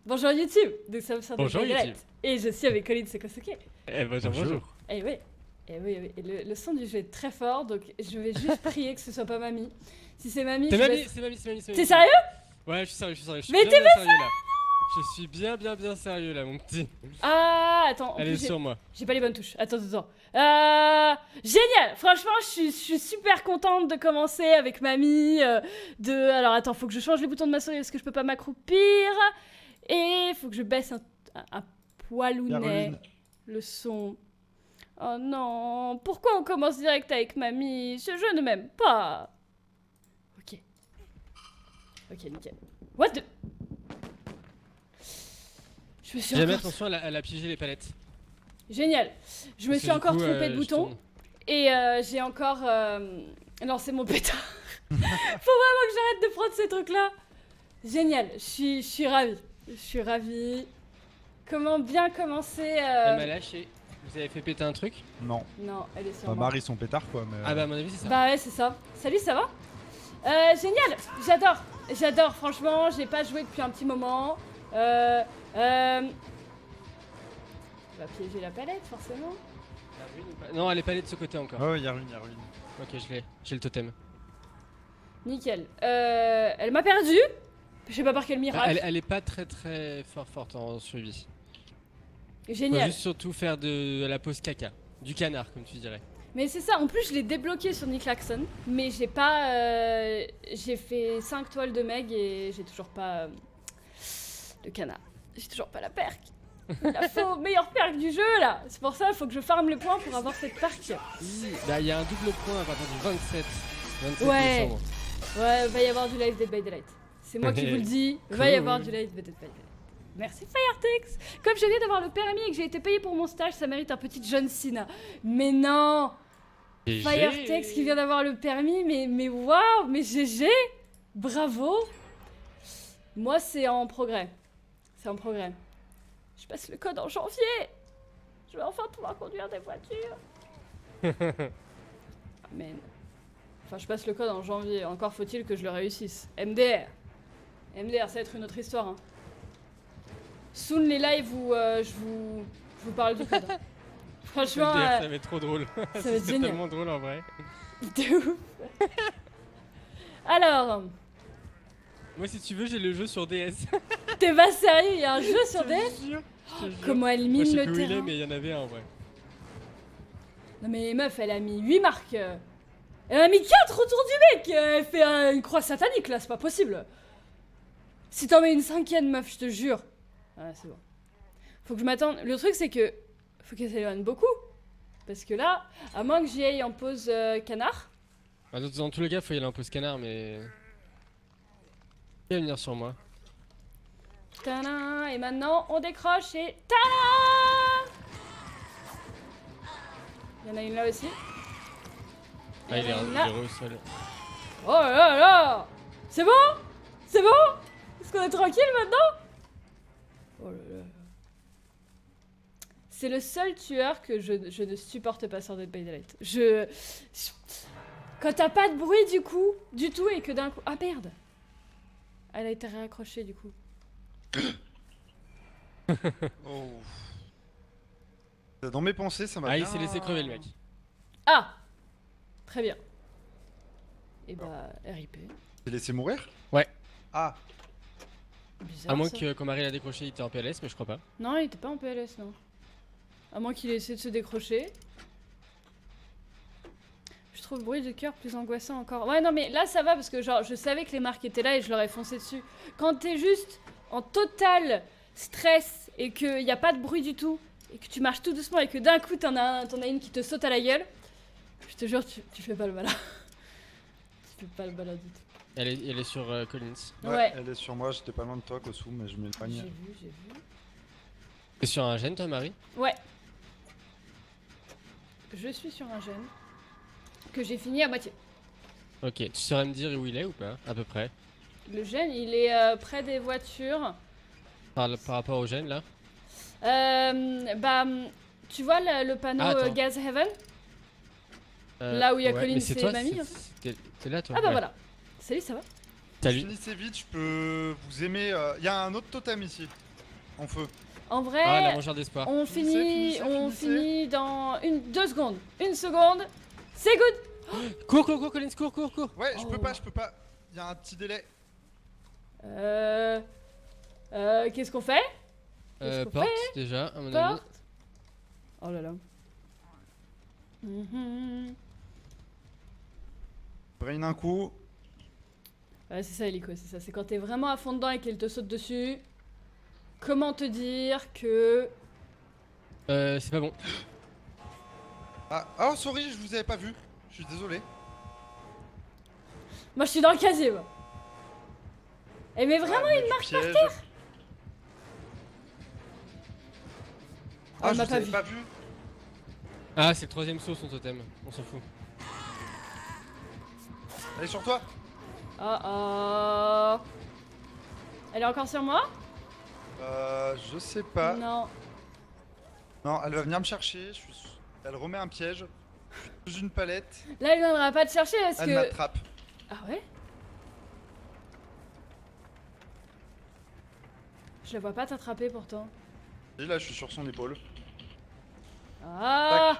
Bonjour YouTube, nous sommes sur Bonjour Dead by YouTube. Daylight. Et je suis avec Colin Sekosuke. Bonjour, bonjour. Et oui, et le son du jeu est très fort, donc je vais juste prier que ce soit pas mamie. Si c'est mamie, C'est je mamie, laisse- c'est mamie, c'est mamie. T'es sérieux? Ouais, je suis sérieux, je suis sérieux. Je suis Mais bien, bien sérieux là. Je suis bien sérieux là, mon petit. Ah, attends, en Elle est plus, j'ai- sur moi. j'ai pas les bonnes touches. Attends. Génial! Franchement, je suis super contente de commencer avec mamie. Alors attends, faut que je change les boutons de ma souris parce que je peux pas m'accroupir. Et faut que je baisse un poilounet Caroline. le son. Oh non, pourquoi on commence direct avec mamie? Ce jeu ne m'aime pas. Ok. Ok, nickel. What the... Je me suis Jamais encore... attention, elle a piégé les palettes. Génial. Je me Parce suis que du encore coup, trompée de je bouton. tourne. Et j'ai encore lancé mon pétard. Faut vraiment que j'arrête de prendre ces trucs-là. Génial, je suis ravie. Je suis ravie. Comment bien commencer Elle m'a lâché. Vous avez fait péter un truc? Non. Non, elle est sur Bah, moi. Marie son pétard quoi, mais. Ah bah à mon avis c'est ça. Bah ouais, c'est ça. Salut, ça va? Génial, j'adore, franchement, j'ai pas joué depuis un petit moment. On va piéger la palette, forcément. La ruine ou pas Non, elle est pas allée de ce côté encore. Oh, y'a ruine. Ok, je l'ai. J'ai le totem. Nickel. Elle m'a perdu. Je sais pas par quel miracle. Elle est pas très forte en survie. Faut Génial. juste surtout faire de la pause caca. Du canard, comme tu dirais. Mais c'est ça, en plus je l'ai débloqué sur Nick Laxon, mais j'ai pas... j'ai fait 5 toiles de Meg et j'ai toujours pas... le canard. J'ai toujours pas la perk. Il la faut meilleure perk du jeu là. C'est pour ça, il faut que je farme les points pour avoir cette perk. Bah il y a un double point à partir du 27 Ouais. décembre. Ouais, va y avoir du live Dead by Daylight. C'est moi qui vous le dis, va y Cool. avoir du live Dead by Daylight. Merci Firetex. Comme je viens d'avoir le permis et que j'ai été payé pour mon stage, ça mérite un petit John Cena. Mais non, GG. Firetex qui vient d'avoir le permis, mais waouh, mais GG, bravo. Moi c'est en progrès, c'est en progrès. Je passe le code en janvier. Je vais enfin pouvoir conduire des voitures. Amen. Enfin, je passe le code en janvier. Encore faut-il que je le réussisse. MDR. MDR, ça va être une autre histoire. Hein. Soon les lives où je vous parle du code. Hein. Franchement, Ça va être trop drôle. va être C'est génial. tellement drôle en vrai. de ouf. Alors, Moi si tu veux j'ai le jeu sur DS. t'es pas sérieux, il y a un jeu sur Je te DS? jure, je te jure. Comment elle Moi, je mine sais le plus où il est terrain? mais il y en avait un en vrai. Non mais meuf, elle a mis 8 marques. Elle a mis 4 autour du mec. Elle fait une croix satanique là, c'est pas possible. Si t'en mets une cinquième meuf, je te jure. Ah c'est bon. Faut que je m'attende. Le truc c'est que faut qu'elle s'éloigne beaucoup. Parce que là, à moins que j'y aille en pause canard. Bah, dans tous les cas faut y aller en pause canard mais... Il va venir sur moi. Tadam, et maintenant on décroche et tadam. Il y en a une là aussi. Ah il est là. au sol. Oh là là. C'est bon? C'est bon? Est-ce qu'on est tranquille maintenant? Oh là là. C'est le seul tueur que je ne supporte pas sur Dead by Daylight. Quand t'as pas de bruit du coup, du tout, et que d'un coup... Ah merde. Elle a été réaccrochée du coup. Oh. Dans mes pensées, ça m'a. Ah il bien- s'est laissé crever le mec. Ah. Très bien. Et bah, RIP. J'ai laissé mourir. Ouais. Ah. Bizarre, À moins ça. que quand Marie l'a décroché il était en PLS mais je crois pas. Non, il était pas en PLS, non. À moins qu'il ait essayé de se décrocher. Je trouve le bruit de cœur plus angoissant encore. Ouais, non, mais là, ça va parce que, genre, je savais que les marques étaient là et je leur ai foncé dessus. Quand t'es juste en total stress et qu'il n'y a pas de bruit du tout, et que tu marches tout doucement et que d'un coup, t'en as une qui te saute à la gueule, je te jure, tu fais pas le malin. Tu fais pas le malin du tout. Elle est sur Collins. Ouais. Elle est sur moi, j'étais pas loin de toi, Kosu, mais je J'ai m'éloigne. vu. T'es sur un gène toi Marie? Ouais. Je suis sur un gène que j'ai fini à moitié. Ok, tu saurais me dire où il est ou pas? À peu près. Le gène, il est près des voitures. Par rapport au gène là? Bah, tu vois le panneau Ah, attends. Gas Heaven? Là où il y a Collins mais c'est et toi, Mamie, c'est- en fait. T'es là toi? Ah bah Ouais. voilà. Salut, ça va? Je Salut. finissez vite, je peux vous aimer. Il y a un autre totem ici. en feu. En vrai, Ah, la mangeur d'espoir. on Finissez, finit dans 2 secondes. 1 seconde. C'est good. Cours, Collins, cours. Ouais, je Oh. peux pas. Il y a un petit délai. Qu'est-ce qu'on fait? Qu'est-ce qu'on Porte, fait déjà, à mon avis. Porte. Oh là là. Mhm. Brain un coup. Ouais, c'est ça, Helico, c'est ça. C'est quand t'es vraiment à fond dedans et qu'elle te saute dessus. Comment te dire que... C'est pas bon. Ah, oh, sorry, je vous avais pas vu. Je suis désolé. Moi, je suis dans le casier, moi. Eh, mais vraiment, il marche par terre. Ah, Ah, on je m'a vous pas avais vu. pas vu. Ah, c'est le 3ème saut, son totem. On s'en fout. Elle est sur toi. Oh. Elle est encore sur moi? Je sais pas. Non. Non, elle va venir me chercher. Elle remet un piège. Je suis sous une palette. Là, elle viendra pas te chercher parce Elle que... m'attrape. Ah ouais? Je la vois pas t'attraper pourtant. Et là, je suis sur son épaule. Ah!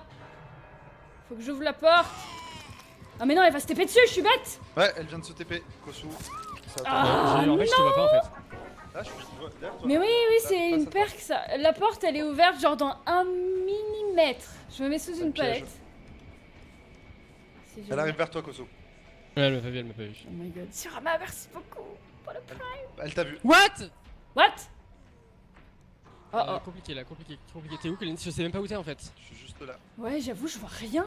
Faut que j'ouvre la porte. Ah mais non, elle va se taper dessus, je suis bête! Ouais, elle vient de se TP. Kosu. Ça attend. Ah, En fait, je te vois pas en fait. Là, je suis derrière toi. Mais oui, Là, c'est face une à toi. perque ça. La porte, elle est ouverte genre dans 1 millimètre. Je me mets sous Un une piège. palette. Si Elle jamais- arrive vers toi, Kosu. Ouais, elle m'a pas vu. Oh my god. Surama, merci beaucoup pour le prime. Elle t'a vu. What? What? Oh. Compliqué là, compliqué. T'es où, Collins? Je sais même pas où t'es en fait. Je suis juste là. Ouais, j'avoue, je vois rien.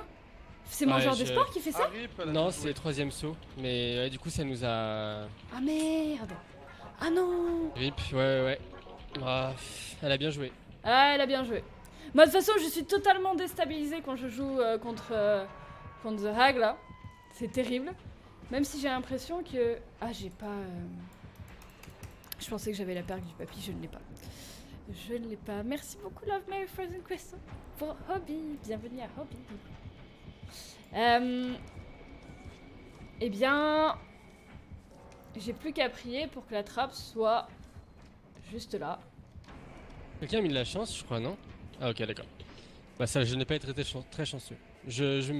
C'est Ouais, mangeur je- de sport qui fait ça? Arrive, elle a Non, tout c'est joué. le 3ème saut. Mais ouais, du coup, ça nous a. Ah merde. Ah non. Rip, ouais. Ah, elle a bien joué. Ah, elle a bien joué. Moi, de toute façon, je suis totalement déstabilisée quand je joue contre The Hag, là. C'est terrible. Même si j'ai l'impression que... Ah, j'ai pas... Je pensais que j'avais la perque du papy, je ne l'ai pas. Je ne l'ai pas. Merci beaucoup, Love Mary Frozen Crystal, pour Hobby. Bienvenue à Hobby. Eh bien... J'ai plus qu'à prier pour que la trappe soit juste là. Quelqu'un a mis de la chance, je crois, non? Ah, ok, d'accord. Bah, ça, je n'ai pas été très chanceux. Je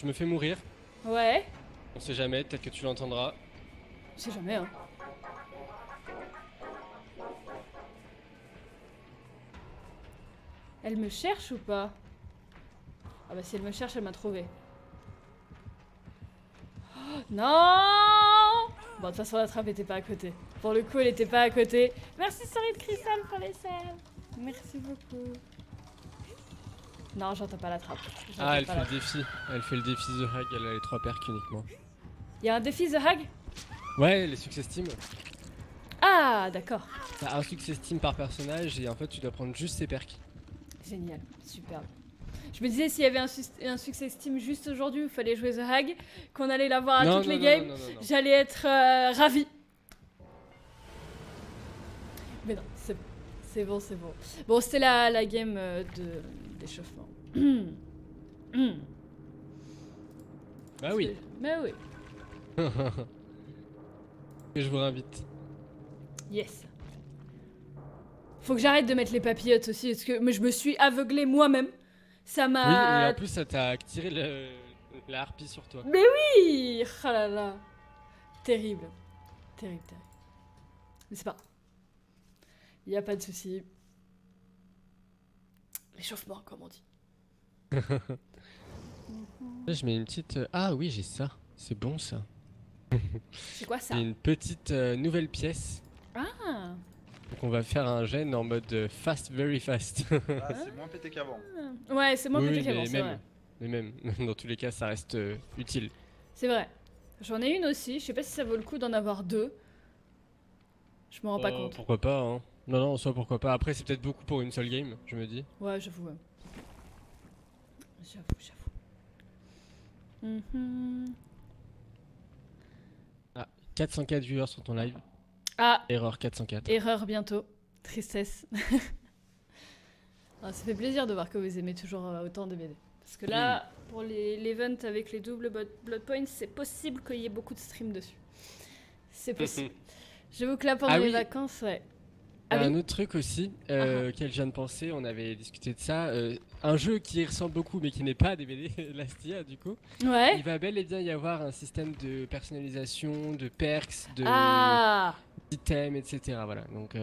me fais mourir. Ouais, On sait jamais, peut-être que tu l'entendras. je sais jamais, hein. Elle me cherche ou pas? Ah bah si elle me cherche, elle m'a trouvé. Oh, non! Bon, de toute façon, la trappe était pas à côté. Pour le coup, elle était pas à côté. Merci, Sorry de Cristal, pour les selles. Merci beaucoup. Non, j'entends pas la trappe. J'entends Ah, elle pas fait la le défi. Elle fait le défi The Hag, elle a les 3 perks uniquement. Il y a un défi The Hag? Ouais, les success team. Ah, d'accord. T'as un success team par personnage et en fait, tu dois prendre juste ses perks. Génial, superbe. Je me disais s'il y avait un success team juste aujourd'hui où il fallait jouer The Hag, qu'on allait l'avoir à toutes les games, non. j'allais être ravie. Mais non, c'est bon. Bon, c'était la game d'échauffement. Bah oui. Mais oui. Que je vous réinvite. Yes. Faut que j'arrête de mettre les papillotes aussi, parce que mais je me suis aveuglée moi-même. Ça Oui, et m'a... en plus, ça t'a attiré la harpie sur toi. Mais oui. Oh là là. Terrible. Terrible. Mais c'est pas... Y a pas de souci. L'échauffement, comme on dit. Là, je mets une petite. Ah oui, j'ai ça. C'est bon ça. C'est quoi ça? J'ai une petite nouvelle pièce. Ah. Donc on va faire un gène en mode fast, very fast. Ah, c'est moins pété qu'avant. Ouais, c'est moins Oui, pété mais qu'avant, c'est même. vrai. Mais même, dans tous les cas, ça reste utile. C'est vrai. J'en ai une aussi, je sais pas si ça vaut le coup d'en avoir 2. Je m'en rends pas compte. Pourquoi pas, hein. Non, soit pourquoi pas. Après, c'est peut-être beaucoup pour une seule game, je me dis. Ouais, j'avoue. Ouais. J'avoue. Mhm. 404 viewers sur ton live. Ah, Erreur 404. erreur bientôt. Tristesse. Ah, ça fait plaisir de voir que vous aimez toujours autant de BD. Parce que là, pour l'event avec les doubles Blood Points, c'est possible qu'il y ait beaucoup de streams dessus. C'est possible. J'avoue que là, pendant Ah les oui. vacances, ouais. Ah un oui. autre truc aussi Ah. auquel je viens de penser, on avait discuté de ça. Un jeu qui y ressemble beaucoup mais qui n'est pas DBD, Lastia du coup. Ouais. Il va bel et bien y avoir un système de personnalisation, de perks, de Ah, items, etc. Voilà, donc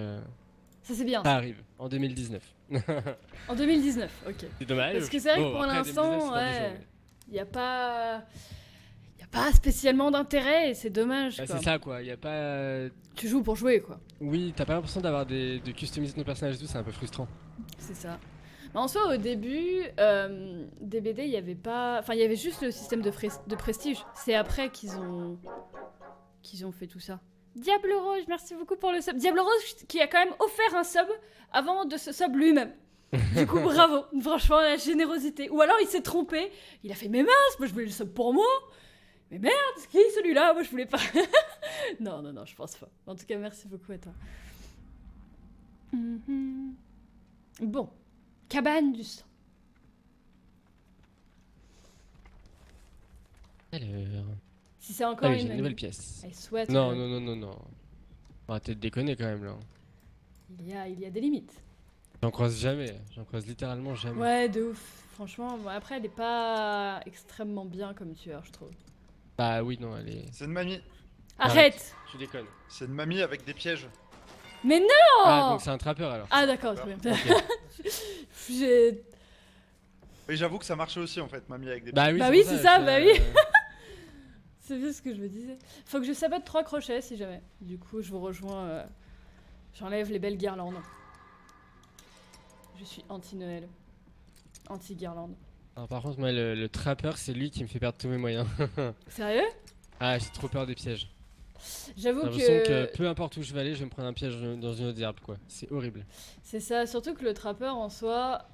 ça c'est bien. ça Ça. arrive en 2019. En 2019, ok. C'est dommage. Parce que c'est vrai que Bon, pour après, l'instant, 2019, c'est dans 10 ouais, jours, mais- il y a pas. Y a pas spécialement d'intérêt et c'est dommage. Bah, quoi. c'est ça quoi, y a pas. Tu joues pour jouer, quoi. Oui, t'as pas l'impression d'avoir de customiser nos personnages et tout, c'est un peu frustrant. C'est ça. Mais en soi, au début, DBD, il y avait pas. Enfin, il y avait juste le système de prestige. C'est après qu'ils ont fait tout ça. Diable Rose, merci beaucoup pour le sub. Diable Rose qui a quand même offert un sub avant de se sub lui-même. Du coup, bravo. Franchement, la générosité. Ou alors il s'est trompé. Il a fait mais mince, moi je voulais le sub pour moi. Mais merde, c'est qui celui-là? Moi je voulais pas. Non, non, non, je pense pas. En tout cas, merci beaucoup à toi. Mhm. Bon. Cabane du sang. Alors. Si c'est Ah encore oui, j'ai une une nouvelle pièce. I souhaite. Non, non, non, non, non. Arrêtez de déconner quand même là. Il y a des limites. J'en croise jamais, j'en croise littéralement jamais. Ouais, de ouf. Franchement, bon, après, elle est pas extrêmement bien comme tueur, je trouve. Bah oui, non, elle est. C'est une mamie. Arrête, Je déconne. C'est une mamie avec des pièges. Mais non. Ah, donc c'est un trappeur alors. Ah d'accord, très bien. Ok. J'ai- Oui, j'avoue que ça marchait aussi en fait, mamie avec des Bah oui, Bah c'est oui, pour c'est ça, bah oui. euh, C'est bien ce que je me disais. Faut que je sabote 3 crochets si jamais. Du coup, je vous rejoins. J'enlève les belles guirlandes. Je suis anti-Noël. Anti-guirlande. Alors, par contre, moi, le trappeur, c'est lui qui me fait perdre tous mes moyens. Sérieux? Ah, j'ai trop peur des pièges. J'avoue J'ai l'impression que. que peu importe où je vais aller, je vais me prendre un piège dans une autre herbe, quoi. C'est horrible. C'est ça, surtout que le trappeur en soi.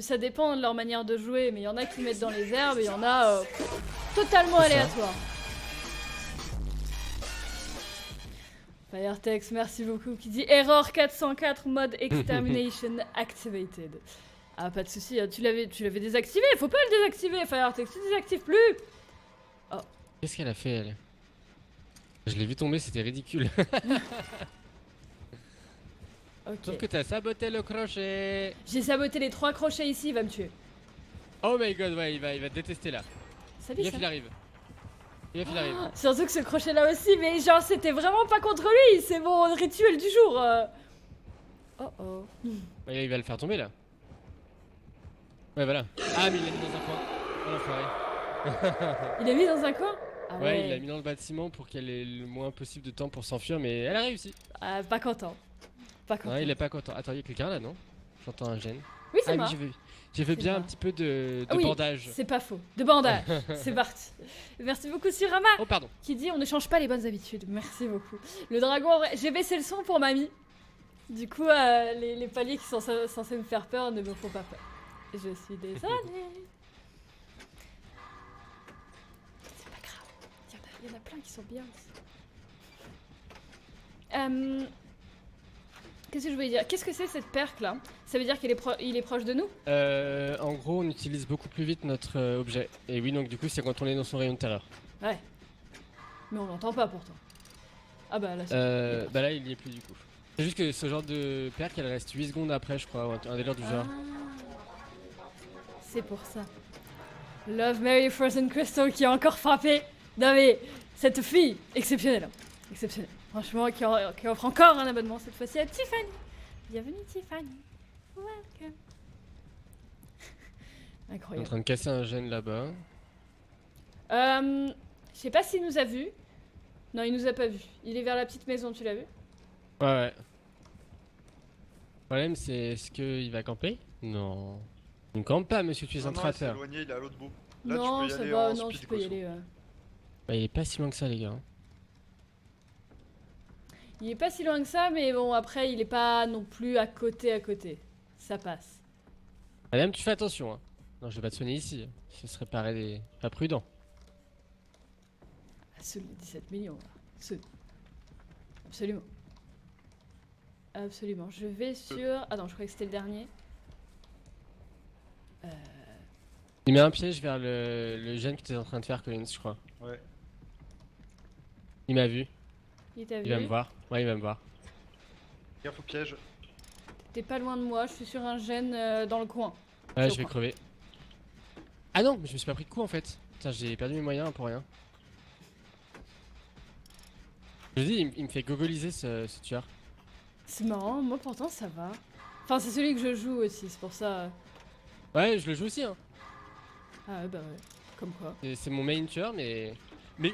Ça dépend de leur manière de jouer, mais il y en a qui mettent dans les herbes et il y en a totalement C'est ça. aléatoires. Firetex, merci beaucoup, qui dit Error 404 mode extermination activated. Ah, pas de souci, tu l'avais désactivé, faut pas le désactiver, Firetex, tu désactives plus. Qu'est-ce qu'elle a fait, elle? Je l'ai vu tomber, c'était ridicule. Sauf Ok. que t'as saboté le crochet. J'ai saboté les 3 crochets ici, il va me tuer. Oh my god, ouais, il va te détester là. Salut, Gaffe, ça. il arrive. Gaffe, il arrive. Surtout que ce crochet là aussi, mais genre c'était vraiment pas contre lui, c'est mon rituel du jour. Oh oh. Ouais, il va le faire tomber là. Ouais, voilà. Ah, mais il l'a mis dans un coin. Oh l'enfoiré. Il est mis dans un coin? Ah Ouais, il l'a mis dans le bâtiment pour qu'elle ait le moins possible de temps pour s'enfuir, mais elle a réussi. Ah, pas content. Pas content. Ouais, il est pas content. Attends, il y a quelqu'un là, non? J'entends un gène. Oui, c'est Ah moi. oui, j'ai vu C'est bien moi. un petit peu de Ah oui, bandage. c'est pas faux. De bandage. C'est parti. Merci beaucoup Surama Oh, pardon. qui dit on ne change pas les bonnes habitudes. Merci beaucoup. Le dragon, en vrai, j'ai baissé le son pour mamie. Du coup, les paliers qui sont censés me faire peur ne me font pas peur. Je suis désolée. C'est pas grave. Il y en a plein qui sont bien aussi. Qu'est-ce que je voulais dire? Qu'est-ce que c'est cette perque là? Ça veut dire qu'il est proche de nous? En gros, on utilise beaucoup plus vite notre objet. Et oui, donc du coup, c'est quand on est dans son rayon de terreur. Ouais. Mais on l'entend pas pourtant. Ah bah là c'est. Bah là, il y est plus du coup. C'est juste que ce genre de perque, elle reste 8 secondes après, je crois, ou un délire du genre. C'est pour ça. Love Mary Frozen Crystal qui a encore frappé. Non mais cette fille exceptionnelle, hein. Exceptionnelle. Franchement, qui offre encore un abonnement cette fois-ci à Tiffany. Bienvenue Tiffany. Welcome. On est en Incroyable. train de casser un gène là-bas. Je sais pas s'il nous a vus. Non, il nous a pas vus. Il est vers la petite maison, tu l'as vu? Ouais, ouais. Le problème, c'est est-ce qu'il va camper? Non. Il ne campe pas, monsieur, tu es un Non, il s'est trappeur. éloigné, il est à l'autre bout. Là, Non, tu peux y ça aller va, en non, speed, tu peux y Koso. aller. Bah, il est pas si loin que ça, les gars. Il est pas si loin que ça, mais bon, après, il est pas non plus à côté. Ça passe. Madame, tu fais attention, hein. Non, je vais pas te soigner ici. Ce serait pas prudent. Ah, ceux de 17 millions, là. Ceux. Absolument. Absolument. Je vais sur. Ah non, je croyais que c'était le dernier. Il met un piège vers le gène que tu es en train de faire, Collins, je crois. Ouais. Il m'a vu. Il t'a Il va vu? me voir. Ouais, il va me voir. Gaffe au piège. T'es pas loin de moi, je suis sur un gène dans le coin. Ouais, Je je vais crois. crever. Ah non, mais je me suis pas pris de coup en fait. Putain, j'ai perdu mes moyens pour rien. Je dis, il me fait gogoliser ce tueur. C'est marrant, moi pourtant ça va. Enfin, c'est celui que je joue aussi, c'est pour ça. Ouais, je le joue aussi, hein. Ah ouais, bah ouais. Comme quoi. C'est mon main tueur, mais. Mais.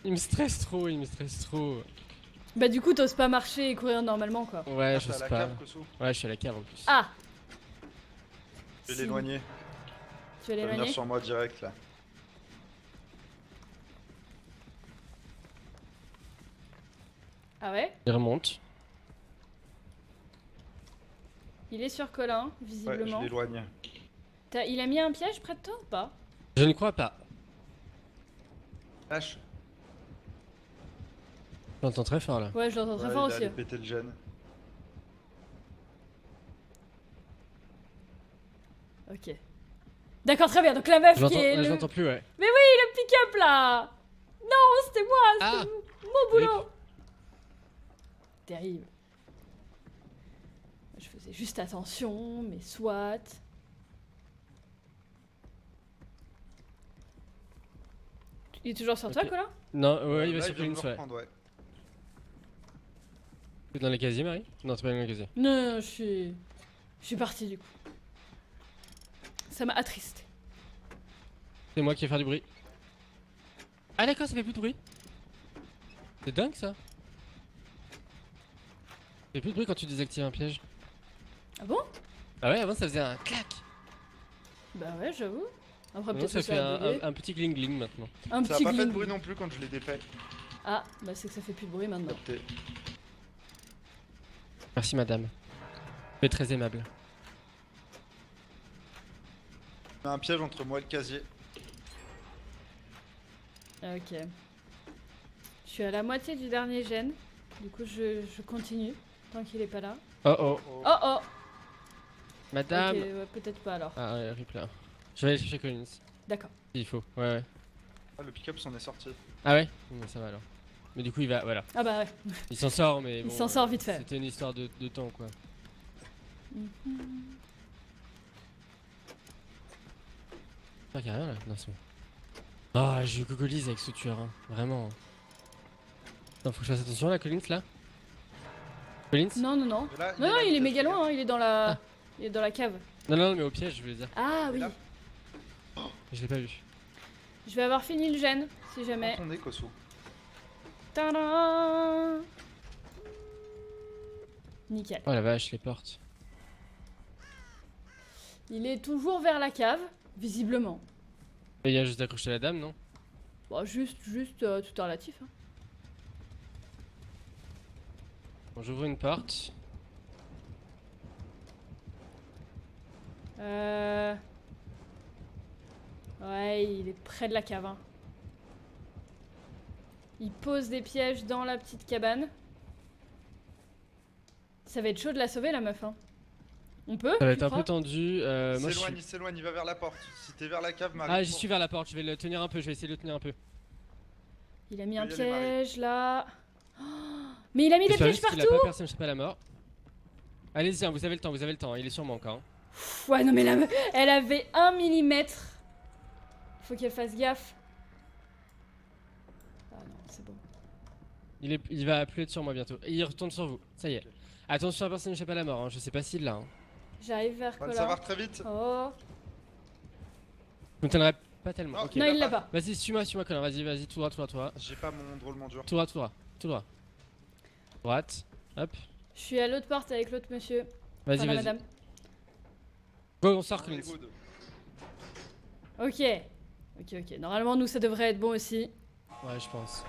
Il me stresse trop, il me stresse trop. Bah du coup, t'oses pas marcher et courir normalement quoi. Ouais, Ah, je t'es à sais la pas. cave, Koso. Ouais, je suis à la cave en plus. Ah. Je vais Si. l'éloigner. Tu vas Il va venir l'éloigner? sur moi direct là. Ah ouais? Il remonte. Il est sur Colin, Ouais, je visiblement. l'éloigne. Il a mis un piège près de toi ou pas? Je ne crois pas. Lâche. J'entends très fort là. Ouais, je l'entends très Ouais, fort il a aussi. allé péter le gène. Ok. D'accord, très bien. Donc la meuf Je qui l'entends est je le l'entends plus, ouais. pick-up là. Non, c'était moi, Ah c'était mon boulot. Terrible. Je faisais juste attention, mais soit. Il est toujours sur toi, Ok. Colin? Non, ouais, il va Là, sur vient de me Collins, ouais. reprendre, ouais. T'es dans les casiers, Marie? Non, t'es pas dans les casiers. Non, non, non, je suis partie du coup. Ça m'a attristé. C'est moi qui vais faire du bruit. Ah d'accord, ça fait plus de bruit. C'est dingue ça. Ça fait plus de bruit quand tu désactives un piège. Ah bon? Ah ouais, avant ça faisait un clac. Bah ouais, j'avoue. Après, Maintenant peut-être ça que fait ça a bugué. un petit gling gling maintenant. Un Ça a petit pas fait de gling. bruit non plus quand je l'ai défait. Ah, bah c'est que ça fait plus de bruit maintenant. Capté. Merci madame. Vous êtes très aimable. Il y a un piège entre moi et le casier. Ah, ok. Je suis à la moitié du dernier gène. Du coup, je continue. Tant qu'il est pas là. Oh oh. Oh oh! Madame. Ok, ouais, peut-être pas alors. Ah ouais, rip là. Je vais aller chercher Collins. D'accord. Il faut. Ouais ouais. Ah, le pick-up s'en est sorti. Ah ouais? Bon, ça va alors. Mais du coup il va. Voilà. Ah bah ouais. Il s'en sort mais Il bon, s'en sort vite fait. C'était une histoire de temps quoi. Ah qu'il y a rien là. Non c'est bon. Ah je gogolise avec ce tueur hein. Vraiment. Non faut que je fasse attention là Collins là. Collins? Non, non, non. Et là, Non, non, là, il est le méga piège, loin, hein, il est dans la. Ah. Il est dans la cave. Non non mais au piège je veux dire. Ah oui. là. Je l'ai pas vu. Je vais avoir fini le gène, si jamais. Prends ton nez, Koso. Tadam! Nickel. Oh la vache les portes. Il est toujours vers la cave, visiblement. Et il y a juste d'accrocher la dame non? Bon, juste tout est relatif. Hein. Bon j'ouvre une porte. Ouais, il est près de la cave. Hein. Il pose des pièges dans la petite cabane. Ça va être chaud de la sauver, la meuf. Hein. On peut? Ça va tu être un crois peu tendu. Moi je S'éloigne, suis... il s'éloigne, il va vers la porte. Si t'es vers la cave, Marie. Ah j'y suis vers la porte, je vais le tenir un peu, je vais essayer de le tenir un peu. Il a mis un Faut y aller, Marie. piège là. Oh, mais il a mis des J'espère pièges juste qu'il partout! a pas personne échappé à la mort. Allez-y, hein, vous avez le temps, il est sur moi encore. Hein. Pff, ouais, non, mais la meuf, elle avait 1 millimètre. Faut qu'elle fasse gaffe. Ah non, c'est bon. Il va plus être sur moi bientôt. Et il retourne sur vous, ça y est. Attention à personne n'échappe à la mort, hein. Je sais pas s'il l'a. Hein. J'arrive vers On va le Colin. savoir très vite. Oh. Je me tiendrai pas tellement. Non, Ok. Non, l'a il l'a pas. pas. Vas-y, suis-moi, Colin, vas-y, tout droit, tout droit. J'ai pas mon drôlement dur. Tout droit, tout droit, tout droit. Droite, hop. Je suis à l'autre porte avec l'autre monsieur. Vas-y, Enfin, la vas-y. madame. Go, on sort, On est Collins. good. Ok. Ok. Normalement, nous, ça devrait être bon aussi. Ouais, je pense.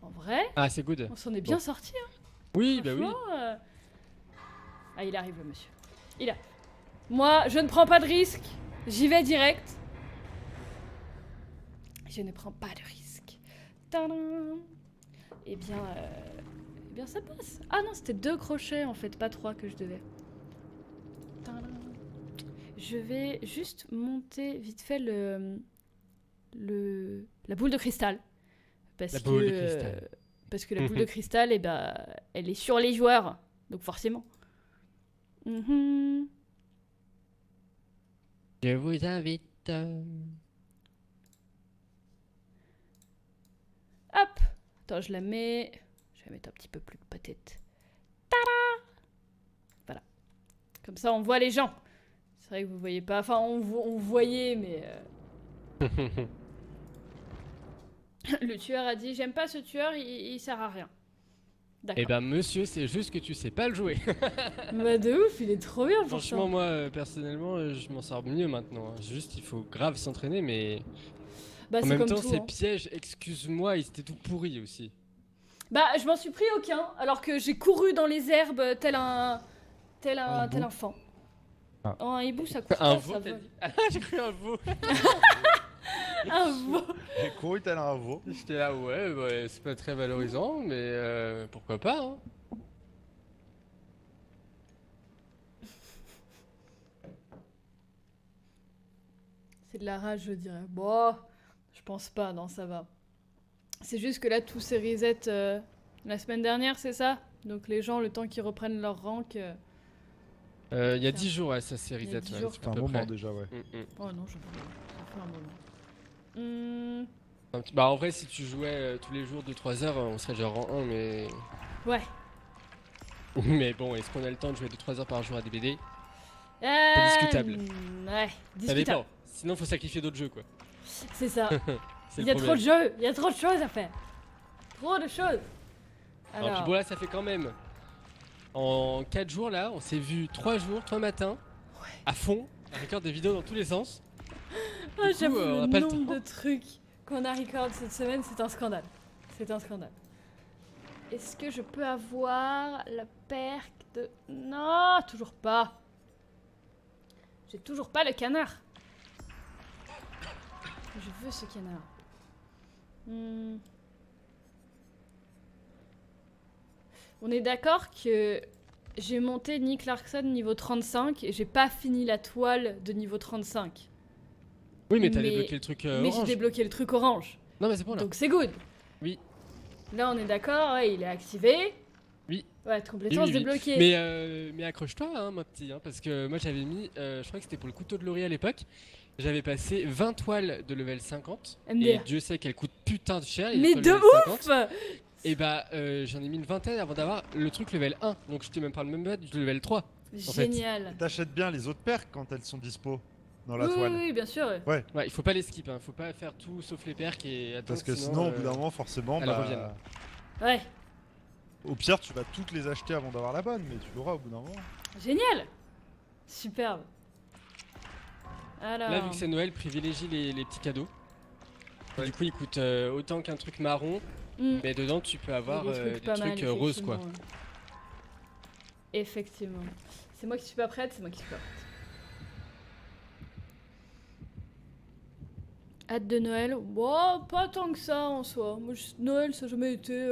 En vrai, Ah, c'est good. on s'en est bien Bon. sorti. Hein. Oui, bah oui. Franchement, Ah, il arrive, le monsieur. Il arrive. Moi, je ne prends pas de risque. J'y vais direct. Je ne prends pas de risque. Tadam. Eh bien, ça passe. Ah non, c'était 2 crochets en fait, pas 3 que je devais. Tadam. Je vais juste monter vite fait la boule de cristal. Parce La que, boule de cristal. Parce que la boule de cristal, eh ben, elle est sur les joueurs. Donc forcément. Mhm. Je vous invite. Hop. Attends, je la mets. Je vais mettre un petit peu plus de peut-être. Tada. Voilà. Comme ça, on voit les gens. C'est vrai que vous voyez pas. Enfin, on voyait, mais... Le tueur a dit, j'aime pas ce tueur, il sert à rien. D'accord. Eh ben monsieur, c'est juste que tu sais pas le jouer. Bah de ouf, il est trop bien pour Franchement, moi, personnellement, je m'en sors mieux maintenant. Hein. Juste, il faut grave s'entraîner, mais Bah en c'est même comme temps, tout. ces Hein. pièges, excuse-moi, ils étaient tout pourris aussi. Bah je m'en suis pris aucun, alors que j'ai couru dans les herbes tel un hibou. fan. Ah. Oh, un hibou, ça court Un pas, veau, ça t'as vole. dit? Ah, j'ai cru un veau. Un veau. J'ai couru tel un veau. J'étais là, ouais, bah, c'est pas très valorisant, mais pourquoi pas, hein. C'est de la rage, je dirais. Bon, je pense pas, non, ça va. C'est juste que là, tout s'est reset la semaine dernière, c'est ça? Donc les gens, le temps qu'ils reprennent leur rank... Il y a 10 jours, ouais, ça s'est Il y a reset. 10 ouais, jours. c'est C'est à un peu moment près. déjà, ouais. Oh non, ça fait un moment. Bah, en vrai, si tu jouais tous les jours 2-3 heures, on serait déjà rang 1, mais. Ouais. Mais bon, est-ce qu'on a le temps de jouer 2-3 heures par jour à des BD? discutable. Ouais, Ça discutable. dépend. Sinon, faut sacrifier d'autres jeux, quoi. C'est ça. C'est Il le y a trop de problème. jeux, il y a trop de choses à faire. Trop de choses. Alors, puis bon, là, ça fait quand même. En 4 jours, là, on s'est vu 3 jours, 3 matins, à fond, à record des vidéos dans tous les sens. Ah, Du coup, j'avoue, on le a pas le nombre temps. de trucs qu'on a record cette semaine, c'est un scandale. C'est un scandale. Est-ce que je peux avoir la perque de... Non, toujours pas. J'ai toujours pas le canard. Je veux ce canard. On est d'accord que j'ai monté Nick Larson niveau 35 et j'ai pas fini la toile de niveau 35. Oui, mais t'as Mais- débloqué le truc Mais j'ai orange. débloqué le truc orange. Non, mais c'est bon, là. Donc c'est good. Oui. Là on est d'accord, ouais, il est activé. Oui. Ouais, Oui, compétence oui, oui. débloquée. Mais accroche-toi, hein, mon petit, hein, parce que moi j'avais mis, je crois que c'était pour le couteau de Laurie à l'époque, j'avais passé 20 toiles de level 50, et MDR. Dieu sait qu'elles coûtent putain de cher. les Mais toiles de level 50. ouf. Et bah j'en ai mis une vingtaine avant d'avoir le truc level 1, donc je te même parle même pas du level 3. fait. Génial. T'achètes bien les autres perques quand elles sont dispo dans la Oui, toile. oui, oui, bien sûr. Ouais, il faut pas les skip, hein, faut pas faire tout sauf les perks et attendre. Parce que sinon, au bout d'un moment, forcément, elles reviennent. Ouais, au pire, tu vas toutes les acheter avant d'avoir la bonne, mais tu l'auras au bout d'un moment. génial. Superbe. Alors, Là, vu que c'est Noël, privilégie les petits cadeaux. Du coup, ils coûtent autant qu'un truc marron, mais dedans tu peux avoir il y a des trucs pas mal, trucs roses quoi. Effectivement. C'est moi qui suis pas prête, c'est moi qui suis pas prête. Hâte de Noël, bon, pas tant que ça en soi. Moi, Noël, ça n'a jamais été.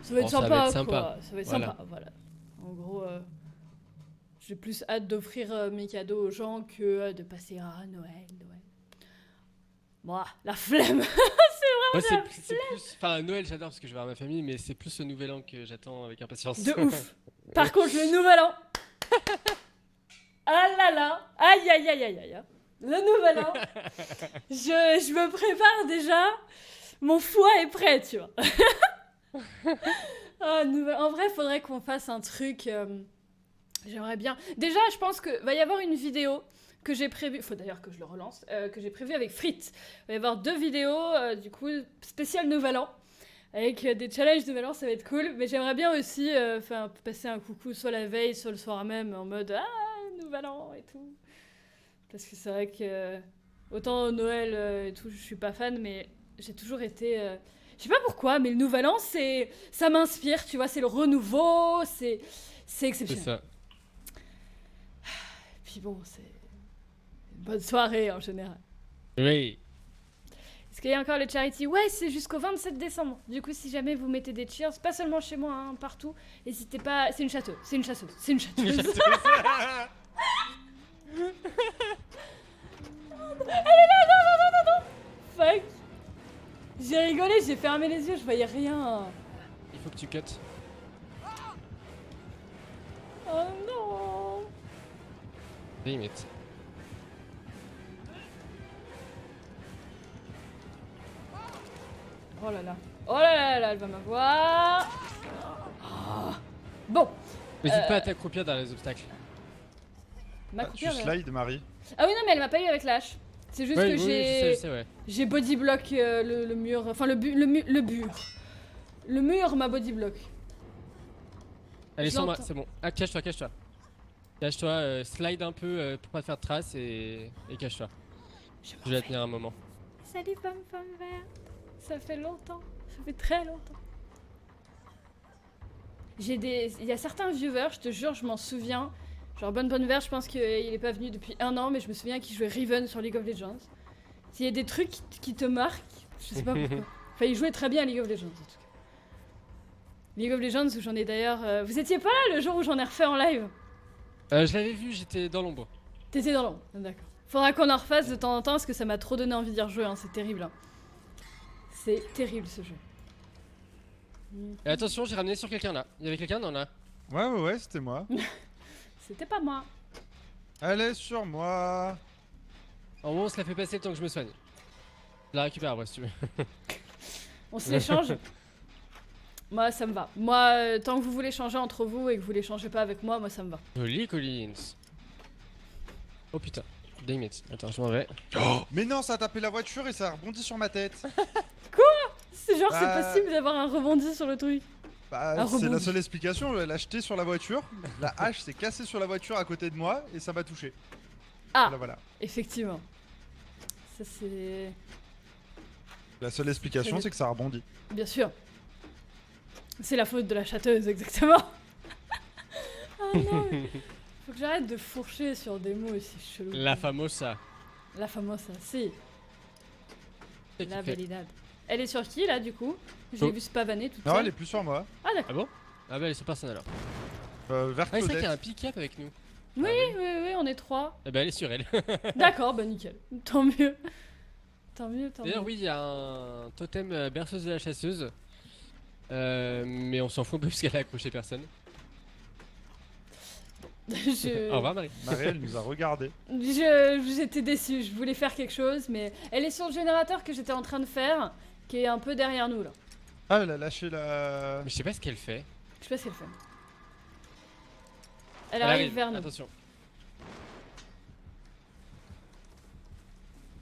Ça va être Oh, ça va sympa, être sympa. quoi. Ça va être Voilà. sympa, voilà. En gros, j'ai plus hâte d'offrir mes cadeaux aux gens que de passer à Noël. Moi, la flemme. Moi, c'est plus. Enfin, Noël, j'adore parce que je vais voir ma famille, mais c'est plus ce nouvel an que j'attends avec impatience. De ouf. Par contre, le nouvel an. Ah là là. Aïe aïe aïe aïe aïe. Le nouvel an. Je me prépare déjà. Mon foie est prêt, tu vois. En vrai, faudrait qu'on fasse un truc. J'aimerais bien. Déjà, je pense que va y avoir une vidéo que j'ai prévue. Faut d'ailleurs que je le relance. Que j'ai prévue avec Fritz. Il va y avoir 2 vidéos, du coup, spécial nouvel an. Avec des challenges nouvel an, ça va être cool. Mais j'aimerais bien aussi passer un coucou soit la veille, soit le soir même, en mode nouvel an et tout. Parce que c'est vrai que autant Noël et tout, je suis pas fan, mais j'ai toujours été. Je sais pas pourquoi, mais le nouvel an, ça m'inspire, tu vois, c'est le renouveau, c'est C'est exceptionnel. ça. Et puis bon, c'est une bonne soirée en général. Oui. Est-ce qu'il y a encore le charity? Ouais, c'est jusqu'au 27 décembre. Du coup, si jamais vous mettez des cheers, pas seulement chez moi, hein, partout, n'hésitez pas. C'est une chasseuse. j'ai fermé les yeux, je voyais rien. Il faut que tu cut. Oh non. Limite. Oh là là. Oh là là, elle va m'avoir. Ah. Bon. N'hésite pas à t'accroupir dans les obstacles. Ma Tu croupière, slides, Marie. Ah oui, non, mais elle m'a pas eu avec l'âge. C'est juste Ouais, que oui, je sais, ouais. j'ai body block le mur. Enfin, le mur. Le mur m'a body block. Allez, Je sur moi, l'entends. c'est bon. Ah, cache-toi, cache-toi. Cache-toi, slide un peu pour pas te faire de traces et cache-toi. Je vais la tenir un moment. Salut, femme verte. Ça fait longtemps. Ça fait très longtemps. Il y a certains viewers, je te jure, je m'en souviens. Genre Bonne Vert, je pense qu'il est pas venu depuis 1 an, mais je me souviens qu'il jouait Riven sur League of Legends. S'il y a des trucs qui te marquent, je sais pas pourquoi. Enfin, il jouait très bien à League of Legends en tout cas. League of Legends où j'en ai d'ailleurs... Vous étiez pas là le jour où j'en ai refait en live? Je l'avais vu, j'étais dans l'ombre. T'étais dans l'ombre, d'accord. Faudra qu'on en refasse de temps en temps parce que ça m'a trop donné envie d'y rejouer, hein. C'est terrible. Hein. C'est terrible ce jeu. Et attention, j'ai ramené sur quelqu'un là. Il y avait quelqu'un dans là. Ouais, c'était moi. C'était pas moi. Elle est sur moi. En gros, on se la fait passer le temps que je me soigne. Je la récupère après si tu veux. On se l'échange. Moi, ça me va. Moi, tant que vous voulez changer entre vous et que vous les changez pas avec moi, ça me va. Joli Collins. Oh putain. Damn it. Attends, je m'en vais. Oh, mais non, ça a tapé la voiture et ça a rebondi sur ma tête. C'est genre, c'est Bah. possible d'avoir un rebondi sur le truc. Bah, Un c'est rebond. la seule explication. Elle a jeté sur la voiture. La hache s'est cassée sur la voiture à côté de moi et ça m'a touché. Ah, Voilà. effectivement. Ça, c'est. La seule explication, Très c'est que ça a rebondi. Bien sûr. C'est la faute de la châteuse, exactement. Oh non. Faut que j'arrête de fourcher sur des mots aussi chelous. La famosa. La famosa, si. C'est qui La fait. validade. Elle est sur qui là du coup? J'ai Oh. vu se pavaner toute Non, seule. elle est plus sur moi. Ah d'accord. Ah bon? Ah bah elle est sur personne alors. Vers Ah c'est vrai qu'il y a Claudette. un pick-up avec nous. Oui, Ah, oui, on est 3. Ah bah elle est sur elle. D'accord, bah nickel. Tant mieux. Tant mieux, tant mieux. D'ailleurs oui, il y a un totem berceuse de la chasseuse. Mais on s'en fout parce qu'elle a accroché personne. Au revoir Marie. Marie, elle nous a regardé. J'étais déçue, je voulais faire quelque chose, mais elle est sur le générateur que j'étais en train de faire, qui est un peu derrière nous là. Ah, elle a lâché la. Mais je sais pas ce qu'elle fait. Je sais pas si elle fait. Elle arrive vers nous. Attention.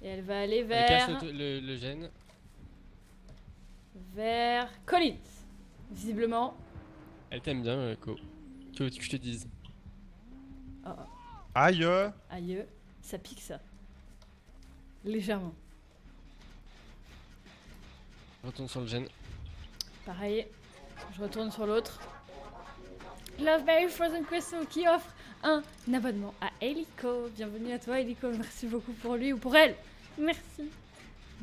Et elle va aller Elle casse vers. le gène. Vers Collins. Visiblement. Elle t'aime bien, Co. Tu veux que je te dise? Oh, oh. Aïe. Aïe, ça pique ça. Légèrement. Retourne sur le gène. Pareil, je retourne sur l'autre. Loveberry Frozen Crystal qui offre un abonnement à Helico. Bienvenue à toi Helico, merci beaucoup pour lui ou pour elle. Merci.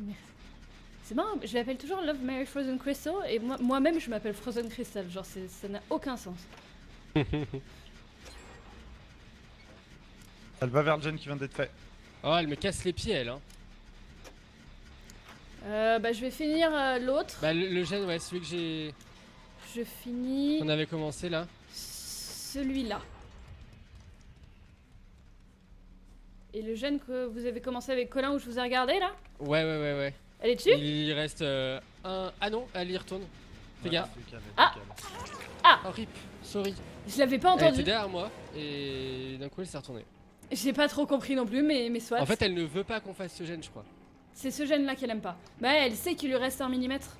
Merci. C'est marrant, je l'appelle toujours Love Mary Frozen Crystal et moi-même je m'appelle Frozen Crystal, genre ça n'a aucun sens. Elle va vers le gène qui vient d'être fait. Oh, elle me casse les pieds, elle. Hein. Bah je vais finir l'autre. Bah, le gène, ouais, celui que j'ai. Je finis On avait commencé là. celui-là. Et le jeune que vous avez commencé avec Colin où je vous ai regardé là, Ouais. elle est dessus? Il reste un. Ah non, elle y retourne. Fais gaffe. Ah. Oh, rip, sorry. Je l'avais pas Elle était entendu. derrière moi et d'un coup elle s'est retournée. J'ai pas trop compris non plus, mais soit. En fait, elle ne veut pas qu'on fasse ce gène, je crois. C'est ce gène là qu'elle aime pas. Bah elle sait qu'il lui reste 1 millimètre.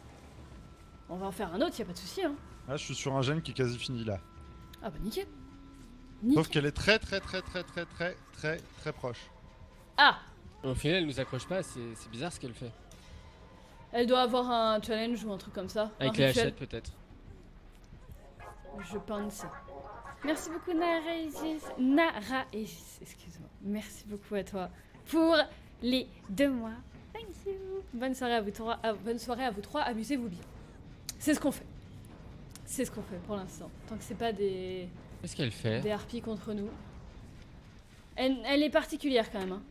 On va en faire un autre, y a pas de souci hein. Ah, je suis sur un gène qui est quasi fini là. Ah bah nickel. Sauf qu'elle est très proche. Ah, Au final, elle nous accroche pas, c'est bizarre ce qu'elle fait. elle doit avoir un challenge ou un truc comme ça. Avec un les rituel. hachettes peut-être. Je pense. Merci beaucoup Naraegis, excuse-moi. Merci beaucoup à toi pour les 2 mois. Thank you. Bonne soirée à vous trois. Bonne soirée à vous trois. Amusez-vous bien. C'est ce qu'on fait. C'est ce qu'on fait pour l'instant. Tant que c'est pas des Qu'est-ce qu'elle fait? harpies contre nous. Elle est particulière quand même. Hein.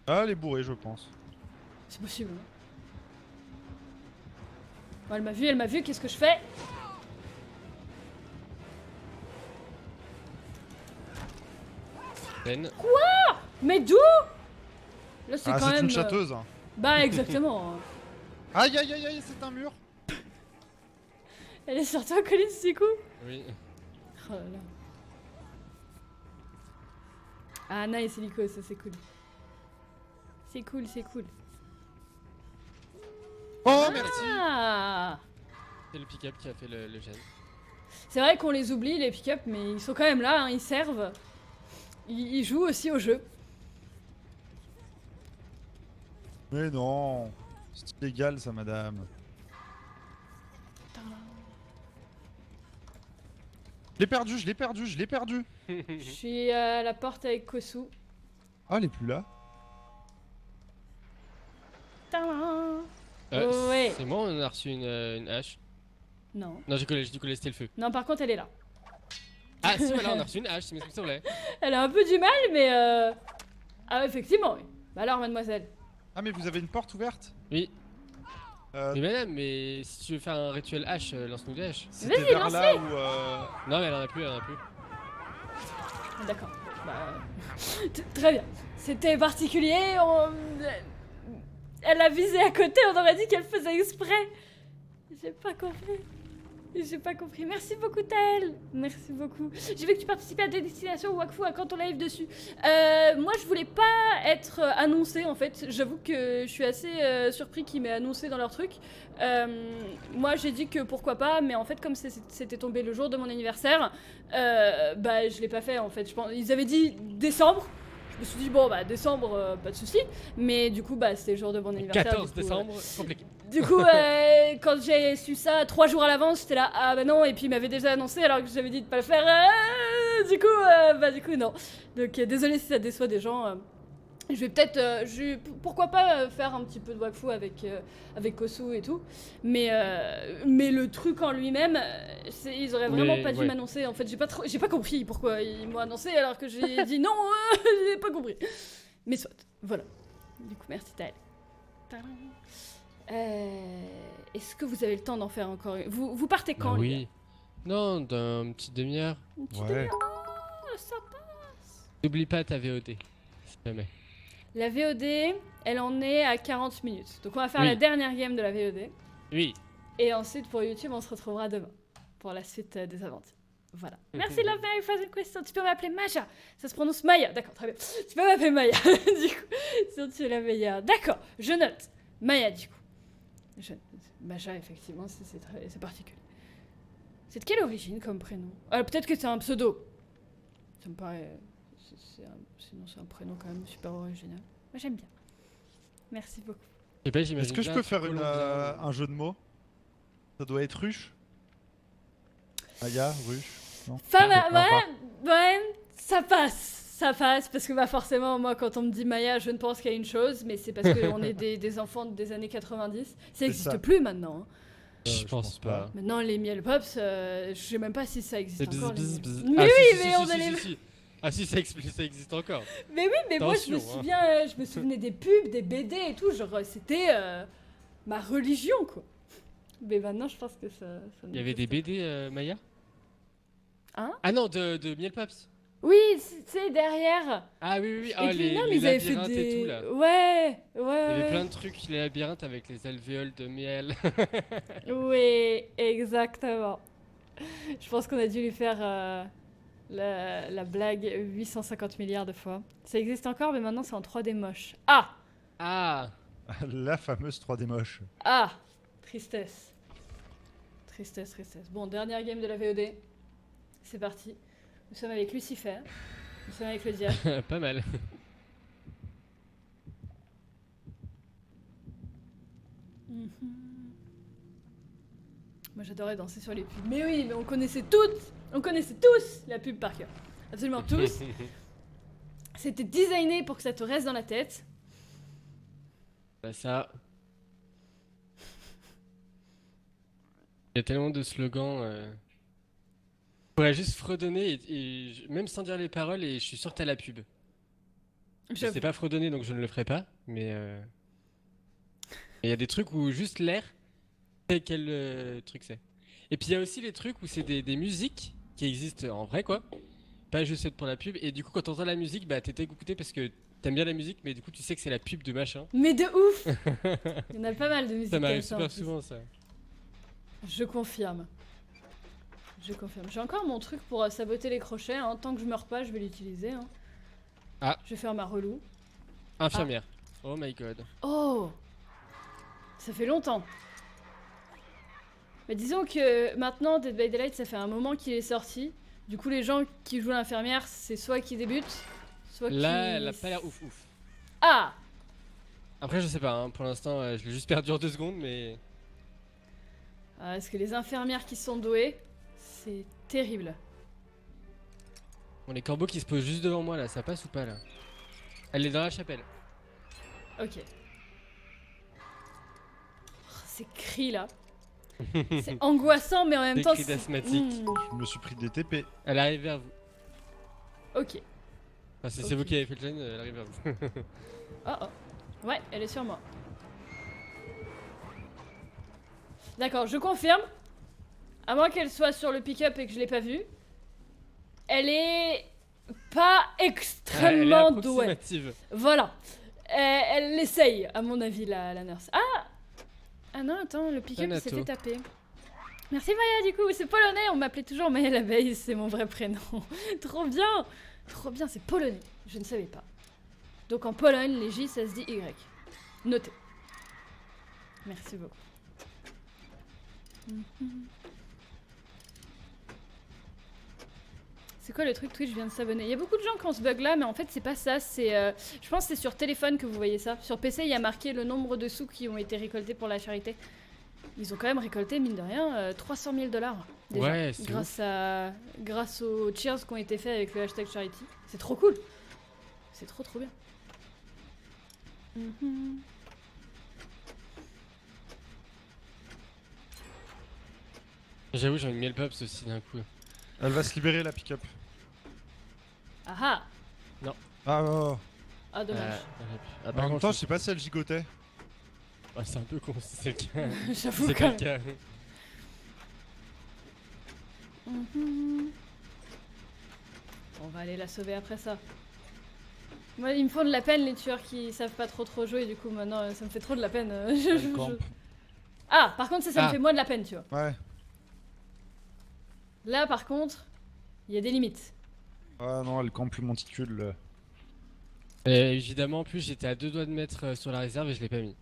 Ah, elle est bourrée, je pense. C'est possible. Bon, elle m'a vu, qu'est-ce que je fais? Ben. Mais d'où? Là, c'est Ah, quand c'est même. une châteuse. Hein. Bah, exactement. Aïe, aïe, aïe, aïe, c'est un mur. Elle est sortie en colline, c'est coup. Oui. Oh là là. Ah, nice, Lico, ça c'est cool. C'est cool, c'est cool. Oh, merci. Ah! C'est le pick-up qui a fait le gène. C'est vrai qu'on les oublie, les pick-up, mais ils sont quand même là, hein, ils servent. Ils jouent aussi au jeu. Mais non. C'est illégal, ça, madame. Je l'ai perdu, je l'ai perdu, je l'ai perdu. Je suis à la porte avec Kosu. Ah, elle est plus là. Tadam! Ouais. C'est moi, on a reçu une hache. Non. Non, j'ai collé, c'était le feu. Non, par contre, elle est là. Ah si, voilà, on a reçu une hache, c'est mes trucs là. Elle a un peu du mal, mais Ah, effectivement, oui. Bah alors, mademoiselle. Ah, mais vous avez une porte ouverte? Oui. Euh, Mais madame, mais si tu veux faire un rituel hache, lance-nous des haches. C'était Vas-y, vers là où... Non, mais elle en a plus, D'accord. Bah... Très bien. C'était particulier, Elle a visé à côté, on aurait dit qu'elle faisait exprès. J'ai pas compris. J'ai pas compris. Merci beaucoup, Taël. Merci beaucoup. J'ai vu que tu participais à des destinations Wakfu à quand ton live dessus. Moi, je voulais pas être annoncé en fait. J'avoue que je suis assez surpris qu'ils m'aient annoncé dans leur truc. Moi, j'ai dit que pourquoi pas, mais en fait, comme c'était tombé le jour de mon anniversaire, bah, je l'ai pas fait en fait. Je pense, ils avaient dit décembre. Je me suis dit, bon, bah, décembre, pas de soucis. Mais du coup, bah, c'était le jour de mon anniversaire. 14 du coup, décembre, compliqué. Du coup, quand j'ai su ça 3 jours à l'avance, j'étais là, ah bah non, et puis il m'avait déjà annoncé alors que j'avais dit de pas le faire. Du coup, non. Donc, désolé si ça déçoit des gens. Je vais peut-être, pourquoi pas faire un petit peu de Wakfu avec Kosu et tout. Mais le truc en lui-même, ils auraient vraiment Mais, pas dû ouais. m'annoncer. En fait, j'ai pas compris pourquoi ils m'ont annoncé alors que j'ai dit non, j'ai pas compris. Mais soit, voilà. Du coup, merci Taël. Tadam. Est-ce que vous avez le temps d'en faire encore une? Vous partez quand, Bah les gars? oui. Non, d'une petite demi-heure. Une petite Ouais. demi-heure. Oh, ça passe. N'oublie pas ta VOD. Si jamais. La VOD, elle en est à 40 minutes. Donc on va faire Oui. la dernière game de la VOD. Oui. Et ensuite, pour YouTube, on se retrouvera demain pour la suite des aventures. Voilà. Merci Love Mary for the question. Tu peux m'appeler Maja. Ça se prononce Maya. D'accord, très bien. Tu peux m'appeler Maya. Du coup, si tu es la meilleure. D'accord, je note. Maya, du coup. Maja, effectivement, c'est particulier. C'est de quelle origine comme prénom? Peut-être que c'est un pseudo. Ça me paraît... Sinon, c'est un prénom quand même super original. Moi, j'aime bien. Merci beaucoup. Et ben, j'imagine Est-ce que je bien peux un faire truc colombien. un jeu de mots? Ça doit être ruche. Maya, ruche. Non. Femme, Non, pas. ouais, ça passe. Ça passe, parce que bah, forcément, moi, quand on me dit Maya, je ne pense qu'à une chose, mais c'est parce qu'on est des enfants des années 90. Ça n'existe ça. plus maintenant. Hein. Je pense pas. Maintenant, les miel pops, je sais même pas si ça existe C'est encore. bzz, les bzz, miel- bzz. Mais Ah, oui, si, mais si, on si, allait... si, si. Ah si, ça existe encore. Mais oui, mais moi, je me Attention, hein. souviens, je me souvenais des pubs, des BD et tout, genre, c'était ma religion, quoi. Mais maintenant, je pense que ça Il y avait des BD Maya. Hein? Ah non, de Miel Pops. Oui, c'est derrière. Ah oui, oui, oui. Et Ah, puis, non, mais les ils avaient fait labyrinthes des... et tout là. Ouais. Il y avait plein de trucs, les labyrinthes avec les alvéoles de miel. Oui, exactement. Je pense qu'on a dû lui faire la blague 850 milliards de fois. Ça existe encore, mais maintenant c'est en 3D moche. Ah! Ah. La fameuse 3D moche. Ah! Tristesse. Tristesse. Bon, dernière game de la VOD. C'est parti. Nous sommes avec Lucifer. Nous sommes avec le diable. Pas mal. Mhm. Moi j'adorais danser sur les pubs. Mais oui, mais on connaissait tous la pub par cœur. Absolument tous. C'était designé pour que ça te reste dans la tête. Bah ça. Il y a tellement de slogans. Je pourrais juste fredonner même sans dire les paroles et je suis sûr que t'as la pub. Je sais pas fredonner donc je ne le ferai pas, mais il y a des trucs où juste l'air quel truc c'est. Et puis il y a aussi les trucs où c'est des musiques qui existent en vrai quoi. Pas juste faites pour la pub. Et du coup quand t'entends la musique, bah t'es écouté parce que t'aimes bien la musique, mais du coup tu sais que c'est la pub de machin. Mais de ouf. Il y en a pas mal de musique Ça m'arrive comme ça, en super plus. souvent ça. Je confirme. Je confirme. J'ai encore mon truc pour saboter les crochets. Hein. Tant que je meurs pas, je vais l'utiliser. Hein. Ah. Je vais faire ma relou. Infirmière. Oh my god. Oh. Ça fait longtemps. Mais disons que maintenant, Dead by Daylight, ça fait un moment qu'il est sorti. Du coup, les gens qui jouent l'infirmière, c'est soit qui débutent, soit qui... Là, elle a pas l'air ouf ouf. Ah. Après, je sais pas, hein, pour l'instant, je l'ai juste perdu en 2 secondes, mais. Ah, est-ce que les infirmières qui sont douées, c'est terrible. Bon, les corbeaux qui se posent juste devant moi là, ça passe ou pas là? Elle est dans la chapelle. Ok. Oh, ces cris là. C'est angoissant, mais en même Des temps. cris d'asthmatique. Je me suis pris des TP. Elle arrive vers vous. Ok. Enfin, si Ok. c'est vous qui avez fait le gène, elle arrive vers vous. Oh oh. Ouais, elle est sur moi. D'accord, je confirme. À moins qu'elle soit sur le pick-up et que je l'ai pas vue. Elle est pas Elle est extrêmement douée. approximative. Voilà. Elle l'essaye, à mon avis, la nurse. Ah. Ah non, attends, le pick-up il s'est Thanato. fait taper. Merci Maya, du coup, c'est polonais. On m'appelait toujours Maya l'abeille, c'est mon vrai prénom. Trop bien. Trop bien, c'est polonais. Je ne savais pas. Donc en Pologne, les J, ça se dit Y. Notez. Merci beaucoup. C'est quoi le truc Twitch vient de s'abonner? Il y a beaucoup de gens qui ont ce bug là, mais en fait c'est pas ça. C'est, je pense que c'est sur téléphone que vous voyez ça. Sur PC, il y a marqué le nombre de sous qui ont été récoltés pour la charité. Ils ont quand même récolté, mine de rien, 300 000 $. Déjà, Ouais, c'est grâce aux cheers qui ont été faits avec le hashtag charity. C'est trop cool. C'est trop bien. J'avoue, j'ai envie de miel pops aussi d'un coup. Elle va se libérer la pick-up. Ah Ah oh. ah, dommage. Ah, En même temps, je sais pas si elle gigotait. c'est un peu con si c'est le cas. J'avoue C'est quand pas le même. cas. On va aller la sauver après ça. Moi, ils me font de la peine les tueurs qui savent pas trop jouer, du coup maintenant ça me fait trop de la peine. Elle campe. Ah, par contre ça me Ah. fait moins de la peine, tu vois. Ouais. Là par contre, il y a des limites. Ah non, elle campe le monticule. Et évidemment, en plus, j'étais à 2 doigts de mettre sur la réserve et je l'ai pas mis.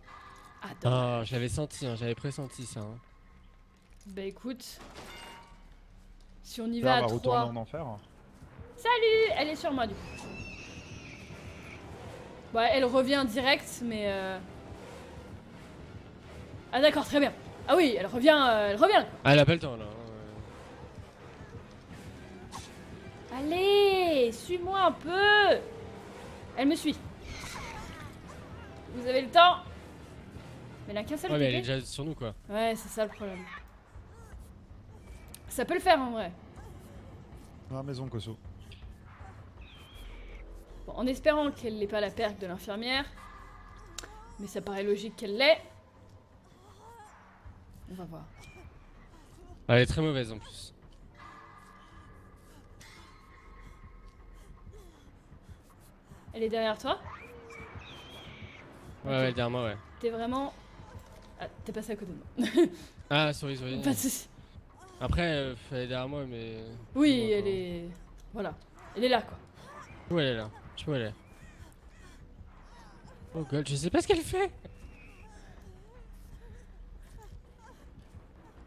Ah, dommage. Oh, j'avais senti, hein, j'avais pressenti ça. Hein. Bah écoute, si on y Là, va on à va retourner 3... en enfer. Salut. Elle est sur moi du coup. Ouais, elle revient direct, mais... Ah d'accord, très bien. Ah oui, elle revient, Ah, elle a pas le temps là. Hein. Allez, suis-moi un peu. Elle me suit. Vous avez le temps? Mais elle a qu'un seul Ouais, mais elle est TP. déjà sur nous quoi. Ouais, c'est ça le problème. Ça peut le faire en vrai. Dans la maison, Koso. Bon, en espérant qu'elle n'ait pas la perque de l'infirmière. Mais ça paraît logique qu'elle l'ait. On va voir. Elle est très mauvaise en plus. Elle est derrière toi? Ouais, ouais, derrière moi, ouais. T'es vraiment... Ah, t'es passé à côté de moi. Ah, sorry. Pas de soucis. Après, elle est derrière moi, mais. Oui, Bon, elle quoi. est... Voilà. Elle est là, quoi. Où elle est là? Je sais pas où elle est. Oh god, je sais pas ce qu'elle fait!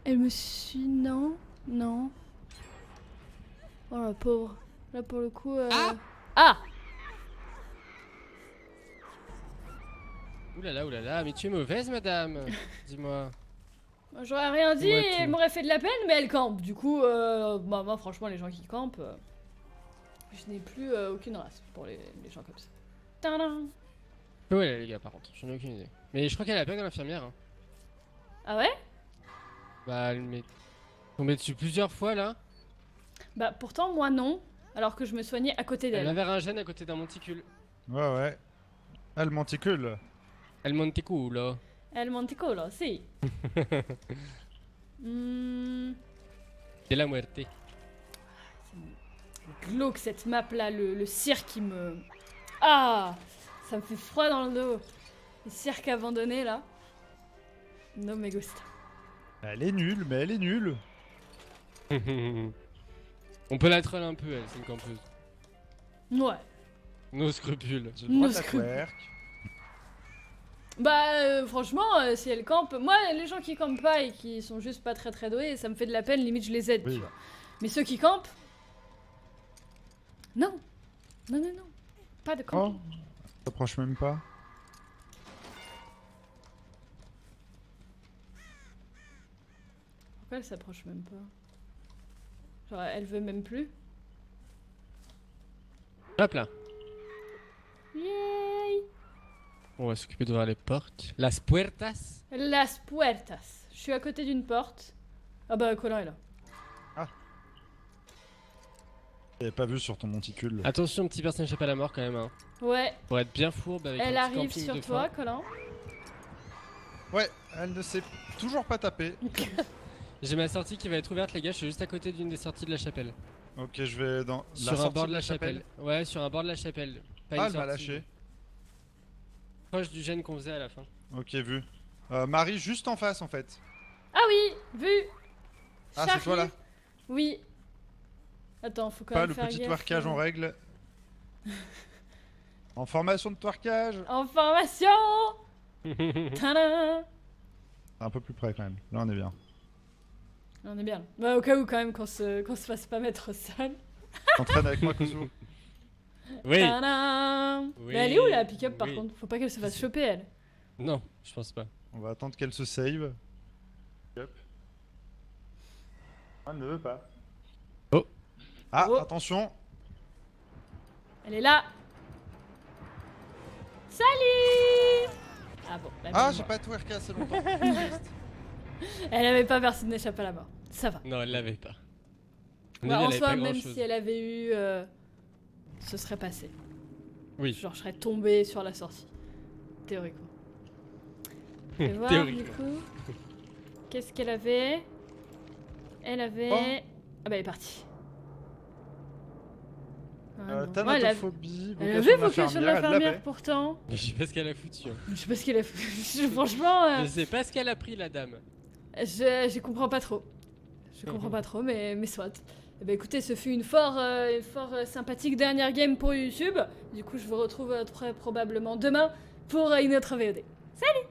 Elle me suit, non? Non. Oh la pauvre. Là, pour le coup... Ah! Oulala, mais tu es mauvaise, madame! Dis-moi. Moi, j'aurais rien dit Ouais, et tout. elle m'aurait fait de la peine, mais elle campe. Du coup, bah, moi, franchement, les gens qui campent, je n'ai plus aucune race pour les gens comme ça. Tadam. Où elle est, les gars, par contre? J'en ai aucune idée. Mais je crois qu'elle a pas dans l'infirmière. Hein. Ah ouais? Bah, elle m'est tombée dessus plusieurs fois là. Bah, pourtant, moi, non. Alors que je me soignais à côté Elle d'elle. avait un gène à côté d'un monticule. Ouais. Ah, le monticule. Elle monticule là. El Monticolo, si. Hmm, C'est la muerte. glauque cette map là, le cirque qui me... Ah, ça me fait froid dans le dos. Le cirque abandonné là. No me gusta. Elle est nulle, mais elle est nulle. On peut la troll un peu, elle, c'est une campeuse. Ouais. Nos scrupules. J'ai le droit Nos de la scrupules. twerk. Bah franchement, si elle campe... Moi, les gens qui campent pas et qui sont juste pas très doués, ça me fait de la peine, limite je les aide, Oui. tu vois. Mais ceux qui campent... Non. Non, non, non. Pas de Oh, camping. t'approches même pas. Pourquoi elle s'approche même pas? Genre, elle veut même plus. Hop là. Yay! On va s'occuper d'ouvrir les portes. Las puertas. Las puertas. Je suis à côté d'une porte. Ah bah, Colin est là. J'avais pas vu sur ton monticule. Attention, petit personne échappe à la mort quand même. Hein. Ouais, Pour être bien fourbe avec elle un petit arrive camping sur de toi, fin. Colin. Ouais, elle ne sait toujours pas taper. J'ai ma sortie qui va être ouverte, les gars. Je suis juste à côté d'une des sorties de la chapelle. Ok, je vais dans la Sur un sortie bord de la chapelle. Ouais, sur un bord de la chapelle. Pas Ah, une elle m'a sortie. lâché. Proche du gène qu'on faisait à la fin. Ok, vu. Marie, juste en face en fait. Ah oui, vu. Ah, c'est toi là. J'arrive. Oui. Attends, faut quand Pas même le faire petit gaffe, twerkage en règle. En formation de twerkage. En formation. Tadam. Un peu plus près quand même. Là, on est bien. On est bien. Là. Bah, au cas où quand même qu'on se fasse pas mettre au sol. T'entraînes avec moi, Kouzou. Oui. Tadam. Oui. Mais elle est où la pick-up par Oui. contre? Faut pas qu'elle se fasse choper elle. Non, je pense pas. On va attendre qu'elle se save. Hop. Ah, elle ne veut pas. Oh. Ah, Oh. attention. Elle est là. Salut. Ah bon. bah, Ah, bon, j'ai bon. pas twerké assez longtemps. Elle avait pas personne n'échappe à la mort. Ça va. Non, elle l'avait pas. Ouais, en Elle avait soi, pas même grand-chose. si elle avait eu, ce serait passé. Oui. Genre, je serais tombée sur la sortie. Théoriquement. Je vais voir, du Théoriquement. coup. Qu'est-ce qu'elle avait? Elle avait... Ah bah, elle est partie. Ah, non. Ouais, elle a- Thanatophobie, elle avait vocation elle d'infirmière l'avait. pourtant. Je sais pas ce qu'elle a foutu. Hein. Je sais pas ce qu'elle a fait. Franchement, Je sais pas ce qu'elle a pris, la dame. je comprends pas trop. Je comprends pas trop, mais soit. Eh ben écoutez, ce fut une fort sympathique dernière game pour YouTube. Du coup, je vous retrouve très probablement demain pour une autre VOD. Salut!